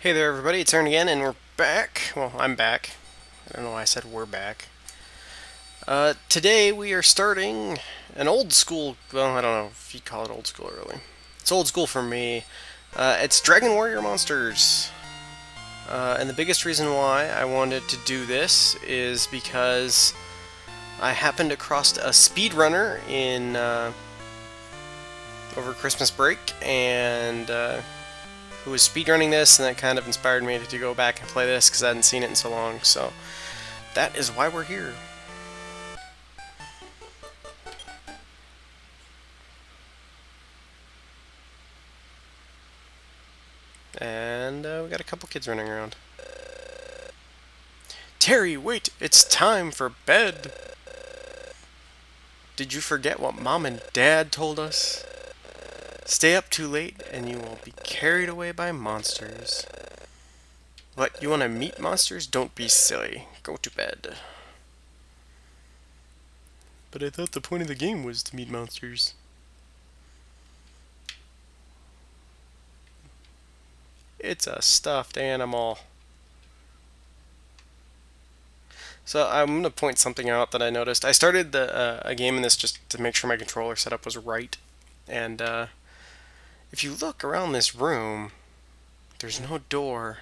Hey there everybody, it's Aaron again, and we're back. Well, I'm back. I don't know why I said we're back. Today we are starting an old school, well, I don't know if you'd call it old school really. It's old school for me. It's Dragon Warrior Monsters. And the biggest reason why I wanted to do this is because I happened across a speedrunner in, over Christmas break, and, who was speedrunning this, and that kind of inspired me to go back and play this because I hadn't seen it in so long. So that is why we're here. And we got a couple kids running around. Terry, wait! It's time for bed! Did you forget what Mom and Dad told us? Stay up too late and you will be carried away by monsters. What, you want to meet monsters? Don't be silly. Go to bed. But I thought the point of the game was to meet monsters. It's a stuffed animal. So I'm going to point something out that I noticed. I started a game in this just to make sure my controller setup was right. And if you look around this room, there's no door.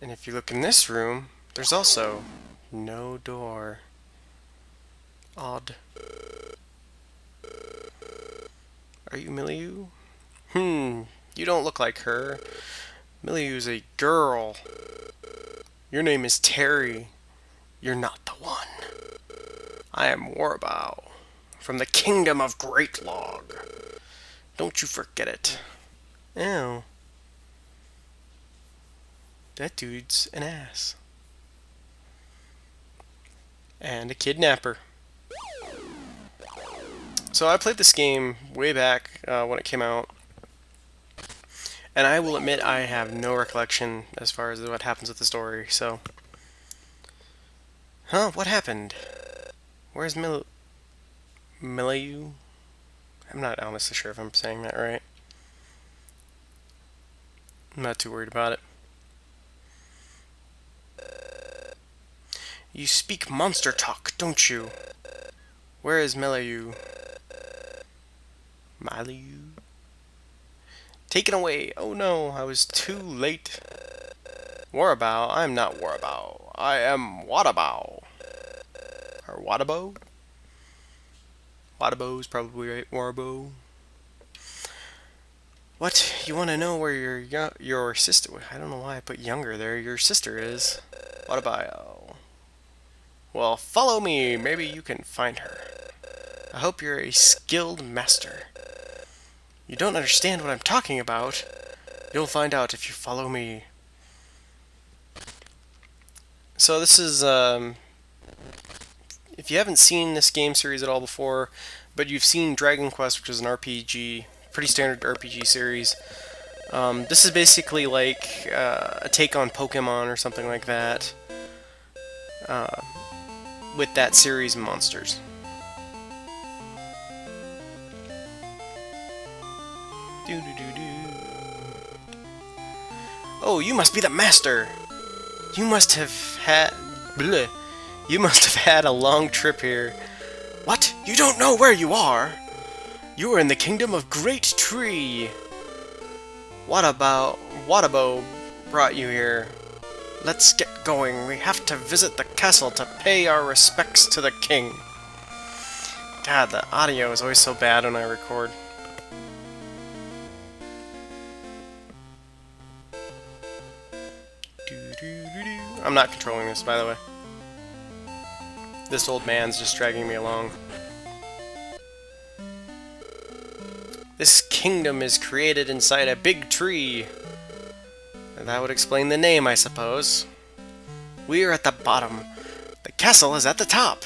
And if you look in this room, there's also no door. Odd. Are you Milieu? You don't look like her. Milieu's a girl. Your name is Terry. You're not the one. I am Warbow, from the Kingdom of Great Log. Don't you forget it. Ew. That dude's an ass. And a kidnapper. So I played this game way back when it came out. And I will admit I have no recollection as far as what happens with the story, so... Huh? What happened? Where's Milieu? I'm not honestly sure if I'm saying that right. I'm not too worried about it. You speak monster talk, don't you? Where is Milieu? Milieu? Taken away! Oh no, I was too late. Warbow? I'm not Warbow. I am Wadabow. Or Wadabo? Wadabow's probably right. Warbow. What? You want to know where your sister... I don't know why I put younger there. Your sister is. Wadabow. Well, follow me. Maybe you can find her. I hope you're a skilled master. You don't understand what I'm talking about. You'll find out if you follow me. So this is, if you haven't seen this game series at all before, but you've seen Dragon Quest, which is an RPG, pretty standard RPG series, this is basically like a take on Pokemon or something like that, with that series of monsters. Oh, you must be the master! You must have had... Bleh. You must have had a long trip here. What? You don't know where you are? You are in the Kingdom of Great Tree. Wadabow brought you here. Let's get going. We have to visit the castle to pay our respects to the king. God, the audio is always so bad when I record. I'm not controlling this, by the way. This old man's just dragging me along. This kingdom is created inside a big tree. And that would explain the name, I suppose. We are at the bottom. The castle is at the top.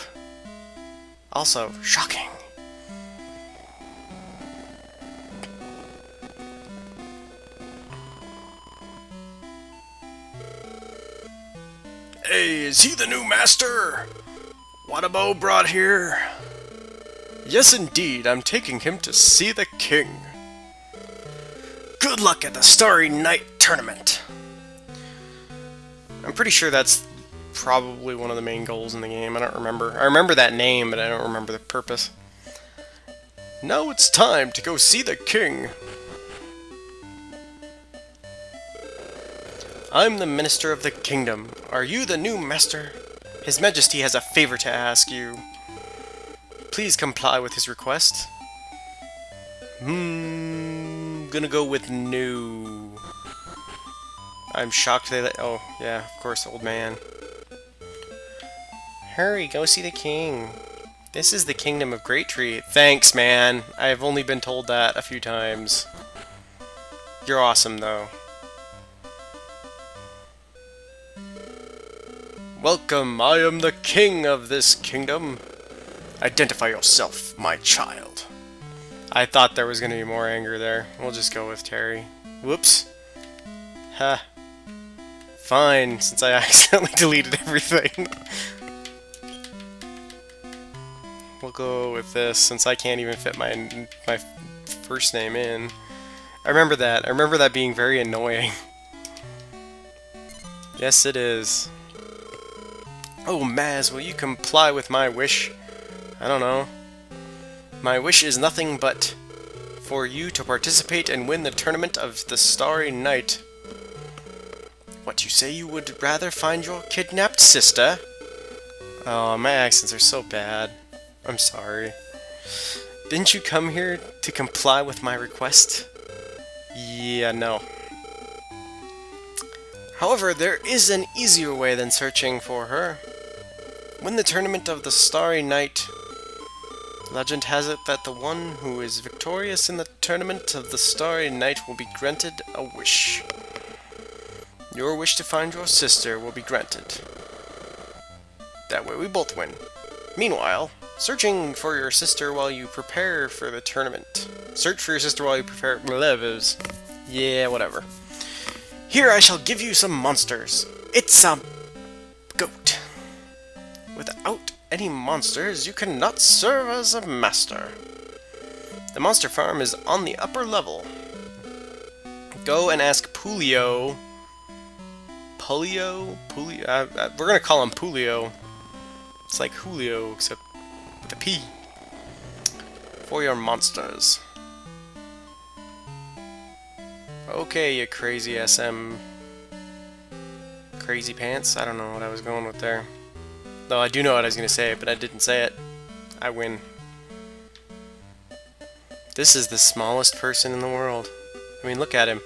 Also, shocking. Hey, is he the new master? Wadabow brought here? Yes, indeed. I'm taking him to see the king. Good luck at the Starry Night Tournament. I'm pretty sure that's probably one of the main goals in the game. I don't remember. I remember that name, but I don't remember the purpose. Now it's time to go see the king. I'm the Minister of the Kingdom. Are you the new master? His Majesty has a favor to ask you. Please comply with his request. Gonna go with no. I'm shocked they let. Oh, yeah, of course, old man. Hurry, go see the king. This is the Kingdom of Great Tree. Thanks, man. I've only been told that a few times. You're awesome, though. Welcome, I am the king of this kingdom. Identify yourself, my child. I thought there was going to be more anger there. We'll just go with Terry. Whoops. Ha. Fine, since I accidentally deleted everything. We'll go with this, since I can't even fit my first name in. I remember that. I remember that being very annoying. Yes, it is. Oh, Maz, will you comply with my wish? I don't know. My wish is nothing but for you to participate and win the tournament of the Starry Night. What, you say you would rather find your kidnapped sister? Oh, my accents are so bad. I'm sorry. Didn't you come here to comply with my request? Yeah, no. However, there is an easier way than searching for her. Win the tournament of the Starry Night. Legend has it that the one who is victorious in the tournament of the Starry Night will be granted a wish. Your wish to find your sister will be granted. That way we both win. Meanwhile, searching for your sister while you prepare for the tournament. Search for your sister while you prepare... Yeah, whatever. Here I shall give you some monsters. It's a goat. Without any monsters, you cannot serve as a master. The monster farm is on the upper level. Go and ask Pulio. We're gonna call him Pulio. It's like Julio, except with a P. For your monsters. Okay, you crazy SM... Crazy pants? I don't know what I was going with there. Though I do know what I was going to say, but I didn't say it. I win. This is the smallest person in the world. I mean, look at him.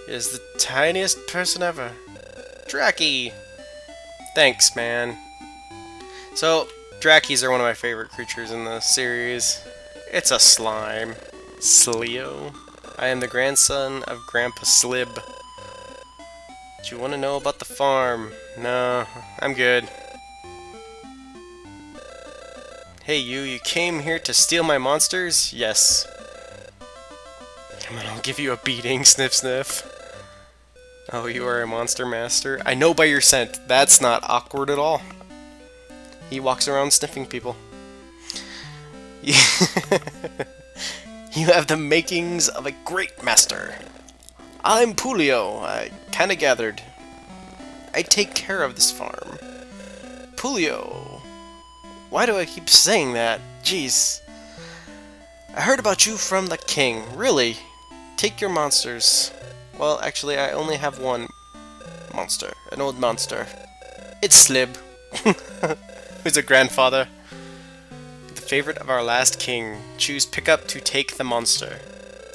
He is the tiniest person ever. Dracky! Thanks, man. So, Drackies are one of my favorite creatures in the series. It's a slime. Slio. I am the grandson of Grandpa Slib. Do you want to know about the farm? No, I'm good. Hey you came here to steal my monsters? Yes. Come on, I'll give you a beating, sniff sniff. Oh, you are a monster master? I know by your scent. That's not awkward at all. He walks around sniffing people. You have the makings of a great master. I'm Pulio. I kinda gathered. I take care of this farm. Pulio. Why do I keep saying that? Jeez. I heard about you from the king. Really? Take your monsters. Well, actually, I only have one monster. An old monster. It's Slib. Who's a grandfather. The favorite of our last king. Choose pickup to take the monster.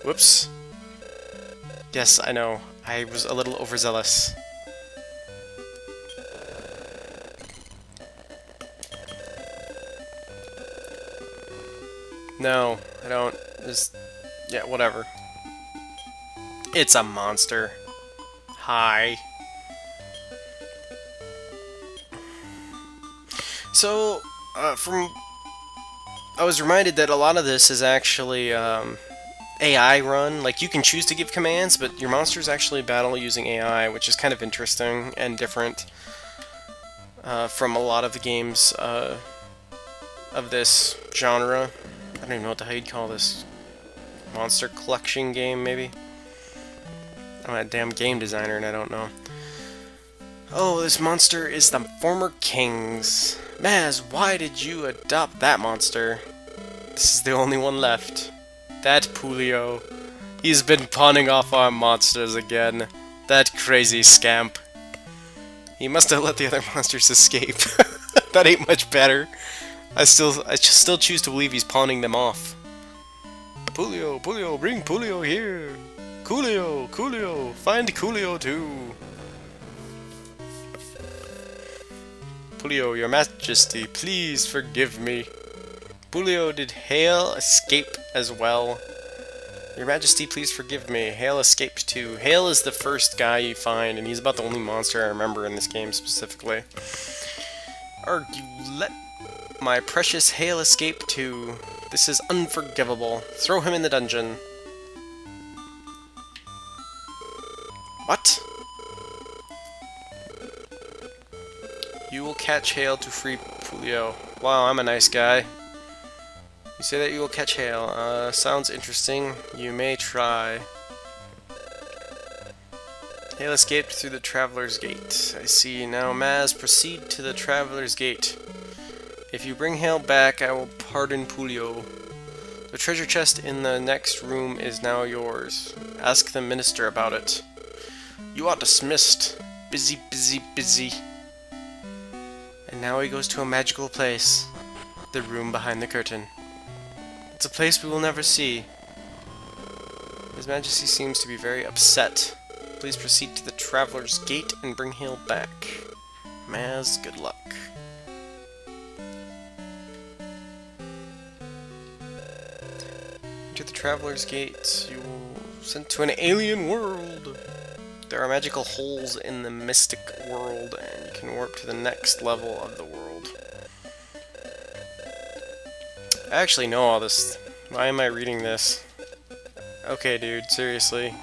Whoops. Yes, I know. I was a little overzealous. No, I don't. Just... yeah, whatever. It's a monster. Hi. So, I was reminded that a lot of this is actually, AI run. Like, you can choose to give commands, but your monsters actually battle using AI, which is kind of interesting and different from a lot of the games of this genre. I don't even know what the hell you'd call this monster collection game, maybe? I'm a damn game designer and I don't know. Oh, this monster is the former king's. Maz, why did you adopt that monster? This is the only one left. That Pulio. He's been pawning off our monsters again. That crazy scamp. He must have let the other monsters escape. That ain't much better. I still choose to believe he's pawning them off. Pulio, Pulio, bring Pulio here. Coolio, Coolio, find Coolio too. Pulio, your majesty, please forgive me. Pulio, did Hale escape as well? Your majesty, please forgive me. Hale escaped too. Hale is the first guy you find, and he's about the only monster I remember in this game specifically. Arg, you let my precious Hale escape too. This is unforgivable. Throw him in the dungeon. What? You will catch Hale to free Pulio. Wow, I'm a nice guy. You say that you will catch Hale. Sounds interesting. You may try. Hale escaped through the Traveler's Gate. I see. Now, Maz, proceed to the Traveler's Gate. If you bring Hale back, I will pardon Pulio. The treasure chest in the next room is now yours. Ask the minister about it. You are dismissed. Busy, busy, busy. And now he goes to a magical place. The room behind the curtain. It's a place we will never see. His Majesty seems to be very upset. Please proceed to the Traveler's Gate and bring Hale back. Maz, good luck. To the Traveler's Gate, you will sent to an alien world. There are magical holes in the mystic world, and you can warp to the next level of the world. I actually know all this. Why am I reading this? Okay, dude, seriously.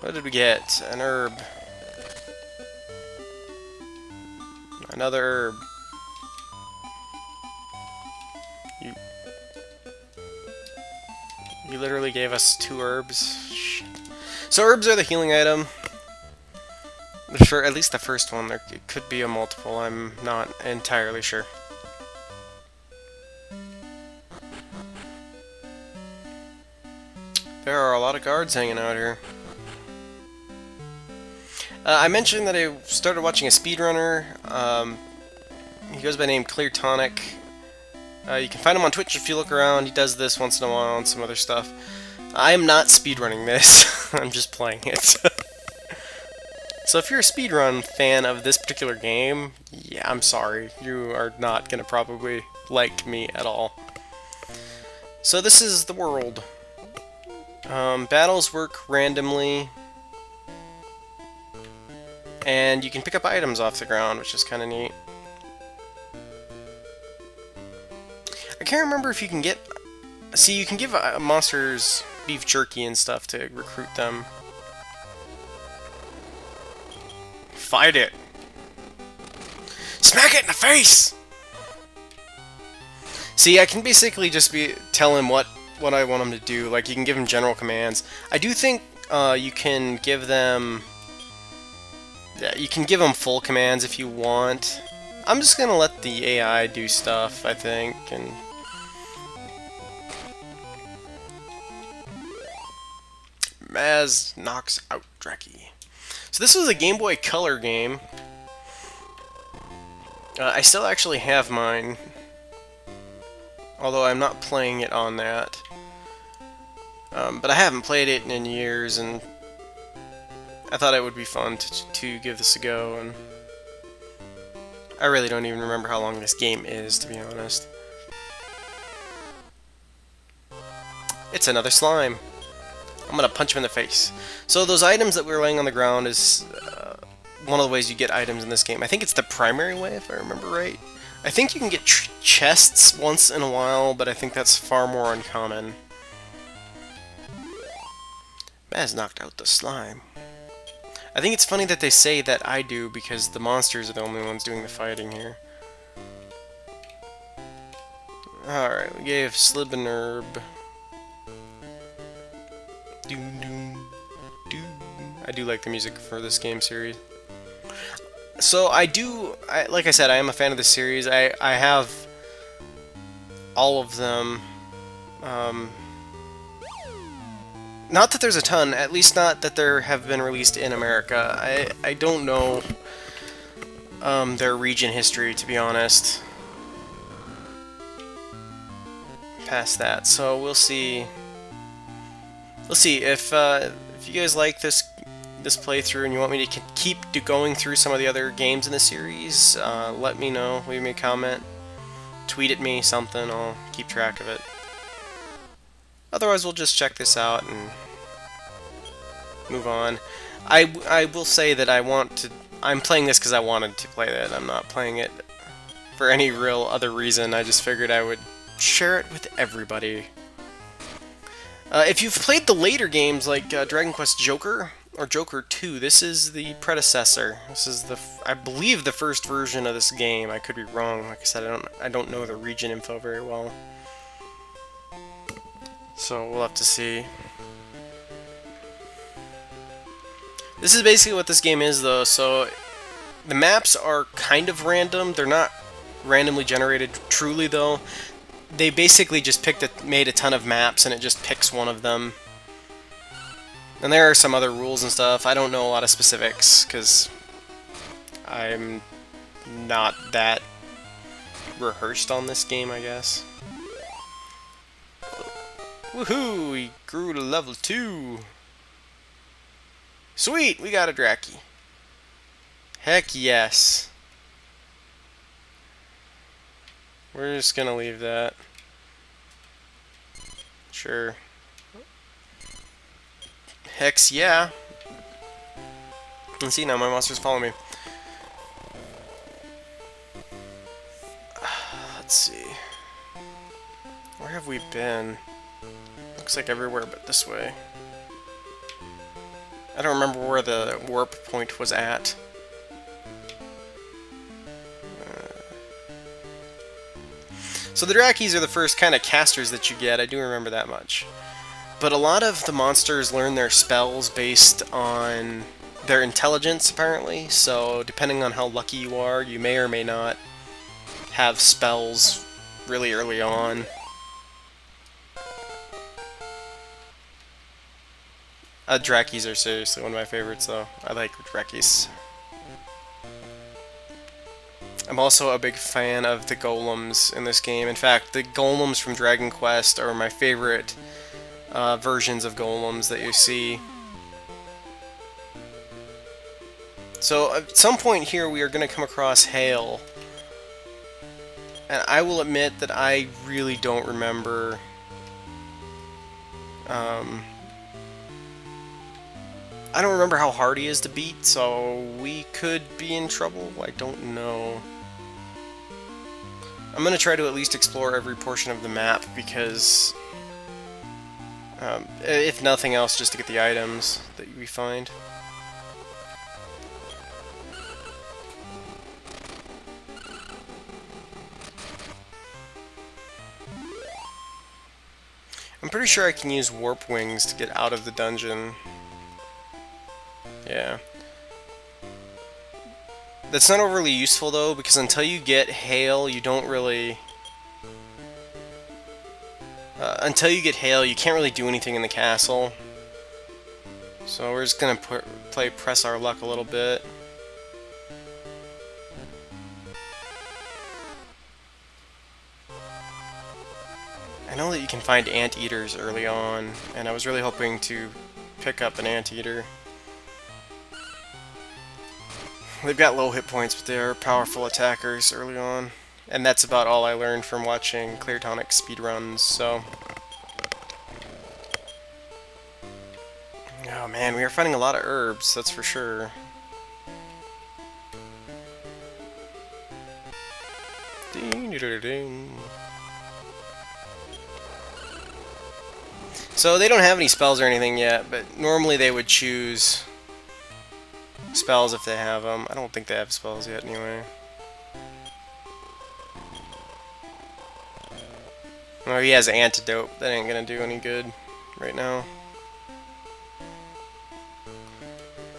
What did we get? An herb. Another herb. You literally gave us 2 herbs. Shit. So herbs are the healing item. For at least the first one, there it could be a multiple. I'm not entirely sure. There are a lot of guards hanging out here. I mentioned that I started watching a speedrunner. He goes by the name Clear Tonic. You can find him on Twitch if you look around. He does this once in a while and some other stuff. I am not speedrunning this. I'm just playing it. So if you're a speedrun fan of this particular game, yeah, I'm sorry. You are not going to probably like me at all. So this is the world. Battles work randomly. And you can pick up items off the ground, which is kind of neat. I can't remember if you can get... See, you can give monsters beef jerky and stuff to recruit them. Fight it! Smack it in the face! See, I can basically just tell him what I want him to do. Like, you can give him general commands. I do think you can give them... Yeah, you can give them full commands if you want. I'm just gonna let the AI do stuff, I think, and... Maz knocks out Dreki. So this was a Game Boy Color game. I still actually have mine, although I'm not playing it on that. But I haven't played it in years, and I thought it would be fun to give this a go, and I really don't even remember how long this game is, to be honest. It's another slime. I'm gonna punch him in the face. So those items that we were laying on the ground is one of the ways you get items in this game. I think it's the primary way, if I remember right. I think you can get chests once in a while, but I think that's far more uncommon. Maz knocked out the slime. I think it's funny that they say that I do, because the monsters are the only ones doing the fighting here. Alright, we gave Slib an herb. Doom, doom, doom. I do like the music for this game series. So like I said, I am a fan of the series. I have all of them. Not that there's a ton, at least not that there have been released in America. I don't know their region history, to be honest. Past that, so we'll see. We'll see if you guys like this playthrough and you want me to keep going through some of the other games in the series. Let me know. Leave me a comment. Tweet at me something. I'll keep track of it. Otherwise, we'll just check this out and move on. I will say that I'm playing this because I wanted to play it. I'm not playing it for any real other reason. I just figured I would share it with everybody. If you've played the later games like Dragon Quest Joker or Joker 2, this is the predecessor. This is I believe the first version of this game. I could be wrong. Like I said, I don't know the region info very well. So we'll have to see. This is basically what this game is, though. So the maps are kind of random. They're not randomly generated truly, though. They basically just made a ton of maps, and it just picks one of them. And there are some other rules and stuff. I don't know a lot of specifics, because I'm not that rehearsed on this game, I guess. Woohoo! We grew to level 2! Sweet! We got a Draki. Heck yes! We're just gonna leave that. Sure. Hex yeah! And see, now my monsters follow me. Let's see. Where have we been? Looks like everywhere but this way. I don't remember where the warp point was at. So the Drakis are the first kind of casters that you get, I do remember that much. But a lot of the monsters learn their spells based on their intelligence, apparently. So depending on how lucky you are, you may or may not have spells really early on. Drakis are seriously one of my favorites, though. I like Drakis. I'm also a big fan of the golems in this game. In fact, the golems from Dragon Quest are my favorite versions of golems that you see. So at some point here we are going to come across Hail. And I will admit that I really don't remember I don't remember how hard he is to beat, so we could be in trouble. I don't know. I'm going to try to at least explore every portion of the map because, if nothing else, just to get the items that we find. I'm pretty sure I can use warp wings to get out of the dungeon. Yeah. That's not overly useful, though, because until you get Hail, you don't really... until you get Hail, you can't really do anything in the castle. So we're just gonna press our luck a little bit. I know that you can find anteaters early on, and I was really hoping to pick up an anteater. They've got low hit points, but they're powerful attackers early on. And that's about all I learned from watching Cleartonic speedruns, so... Oh man, we are finding a lot of herbs, that's for sure. Ding-ding-ding-ding. So they don't have any spells or anything yet, but normally they would choose spells if they have them. I don't think they have spells yet anyway. Oh, he has antidote. That ain't gonna do any good right now.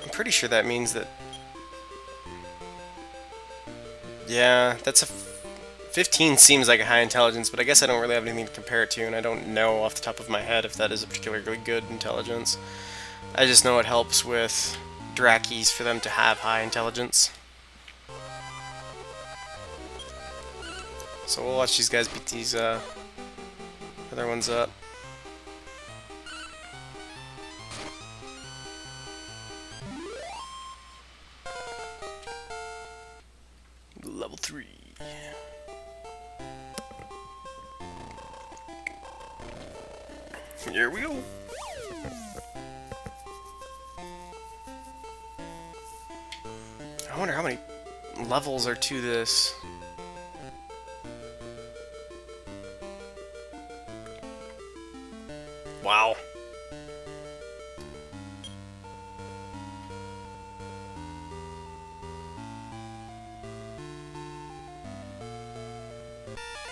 I'm pretty sure that means that... Yeah, that's a... 15 seems like a high intelligence, but I guess I don't really have anything to compare it to, and I don't know off the top of my head if that is a particularly good intelligence. I just know it helps with Drakis for them to have high intelligence. So we'll watch these guys beat these other ones up. Level 3. Here we go. I wonder how many levels are to this. Wow.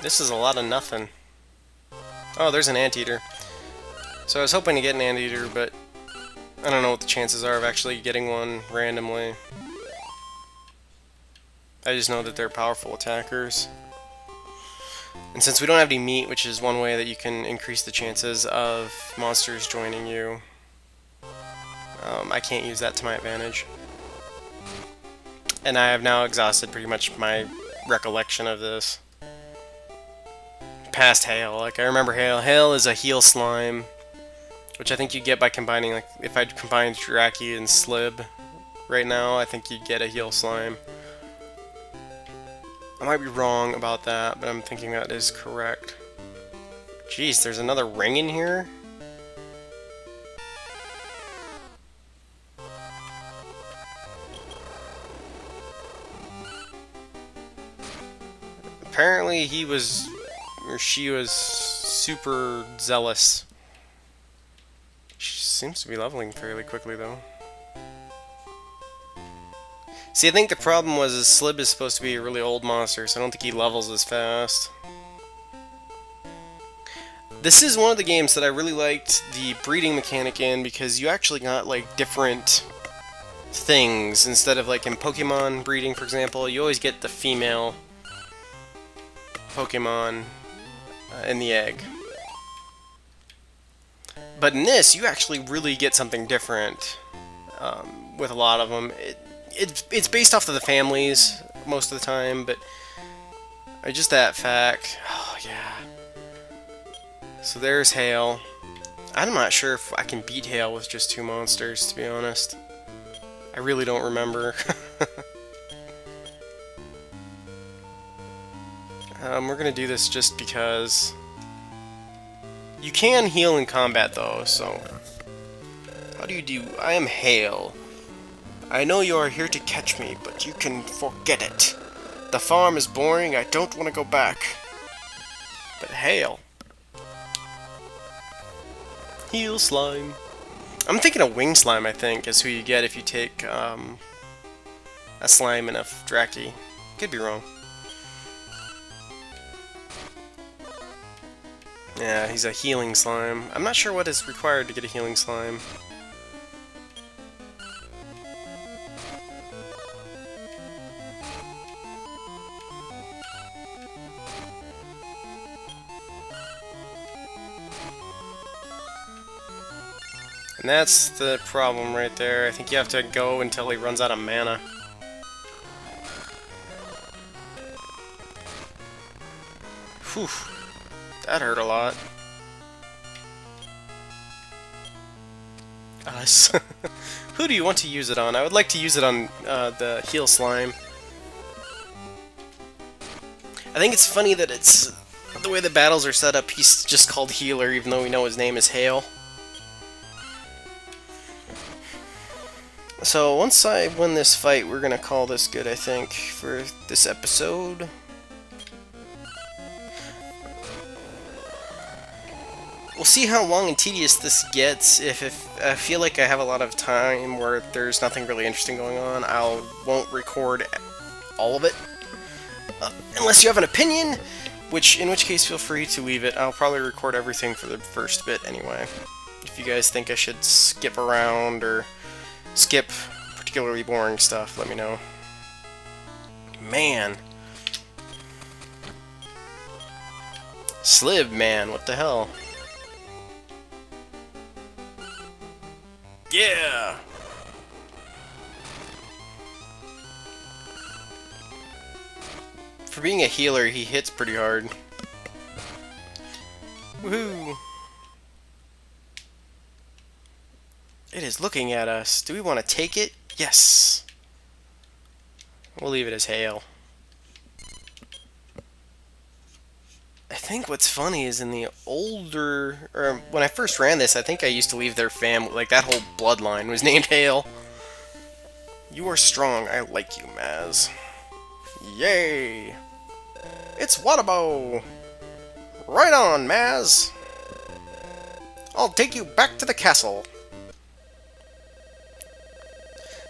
This is a lot of nothing. Oh, there's an anteater. So I was hoping to get an anteater, but I don't know what the chances are of actually getting one randomly. I just know that they're powerful attackers. And since we don't have any meat, which is one way that you can increase the chances of monsters joining you, I can't use that to my advantage. And I have now exhausted pretty much my recollection of this. Past Hail. Like, I remember Hail. Hail is a heal slime, which I think you get by combining, like, if I combined Draki and Slib right now, I think you'd get a heal slime. I might be wrong about that, but I'm thinking that is correct. Jeez, there's another ring in here? Apparently he was, or she was, super zealous. She seems to be leveling fairly quickly, though. See, I think the problem was Slib is supposed to be a really old monster, so I don't think he levels as fast. This is one of the games that I really liked the breeding mechanic in, because you actually got, like, different things. Instead of, like, in Pokemon breeding, for example, you always get the female Pokemon in the egg. But in this, you actually really get something different with a lot of them. It's based off of the families most of the time, but just that fact. Oh, yeah. So there's Hail. I'm not sure if I can beat Hail with just 2 monsters, to be honest. I really don't remember. We're gonna do this just because. You can heal in combat, though, so. How do you do? I am Hail. I know you are here to catch me, but you can forget it. The farm is boring, I don't want to go back. But Hail. Heal Slime. I'm thinking of Wing Slime, I think, is who you get if you take a slime and a Draki. Could be wrong. Yeah, he's a healing slime. I'm not sure what is required to get a healing slime. And that's the problem right there. I think you have to go until he runs out of mana. Whew. That hurt a lot. Us. Who do you want to use it on? I would like to use it on the heal slime. I think it's funny that it's the way the battles are set up. He's just called Healer, even though we know his name is Hail. So once I win this fight, we're gonna call this good, I think, for this episode. We'll see how long and tedious this gets. If I feel like I have a lot of time where there's nothing really interesting going on, I won't record all of it. Unless you have an opinion, in which case feel free to leave it. I'll probably record everything for the first bit anyway. If you guys think I should skip around or skip particularly boring stuff, let me know. Man. Sliv, man, what the hell? Yeah! For being a healer, he hits pretty hard. Woohoo! It is looking at us. Do we want to take it? Yes! We'll leave it as hail. I think what's funny is in the older, or when I first ran this, I think I used to leave their family, like that whole bloodline was named Hail. You are strong. I like you, Maz. Yay! It's Watabo! Right on, Maz! I'll take you back to the castle.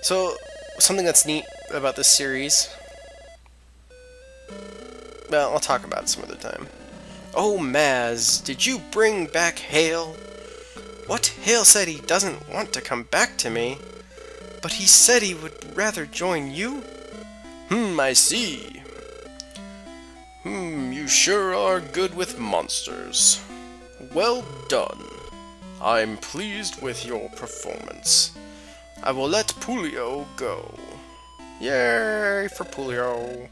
So, something that's neat about this series, well, I'll talk about it some other time. Oh, Maz, did you bring back Hale? What? Hale said he doesn't want to come back to me, but he said he would rather join you? I see. You sure are good with monsters. Well done. I'm pleased with your performance. I will let Pulio go. Yay for Pulio.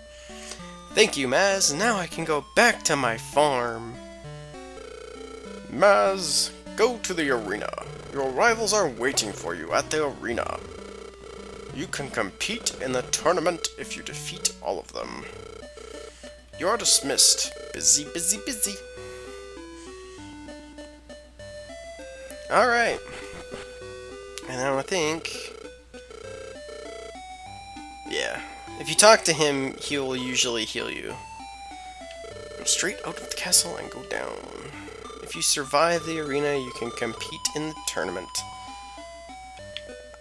Thank you, Maz. Now I can go back to my farm. Maz, go to the arena. Your rivals are waiting for you at the arena. You can compete in the tournament if you defeat all of them. You're dismissed. Busy, busy, busy. Alright. And now I think... yeah. If you talk to him, he'll usually heal you. Go straight out of the castle and go down. If you survive the arena, you can compete in the tournament.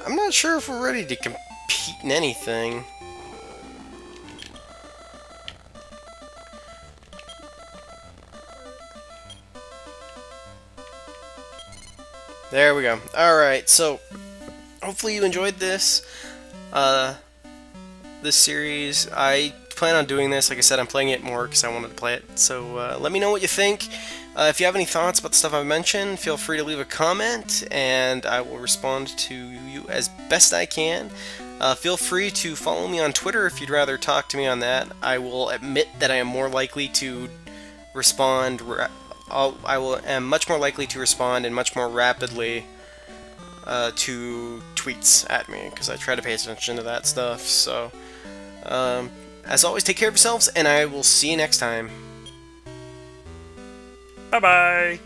I'm not sure if we're ready to compete in anything. There we go. Alright, so hopefully you enjoyed this. This series. I plan on doing this. Like I said, I'm playing it more because I wanted to play it. So let me know what you think. If you have any thoughts about the stuff I've mentioned, feel free to leave a comment, and I will respond to you as best I can. Feel free to follow me on Twitter if you'd rather talk to me on that. I will admit that I am more likely to respond. am much more likely to respond and much more rapidly to tweets at me, because I try to pay attention to that stuff. So, as always, take care of yourselves, and I will see you next time. Bye-bye!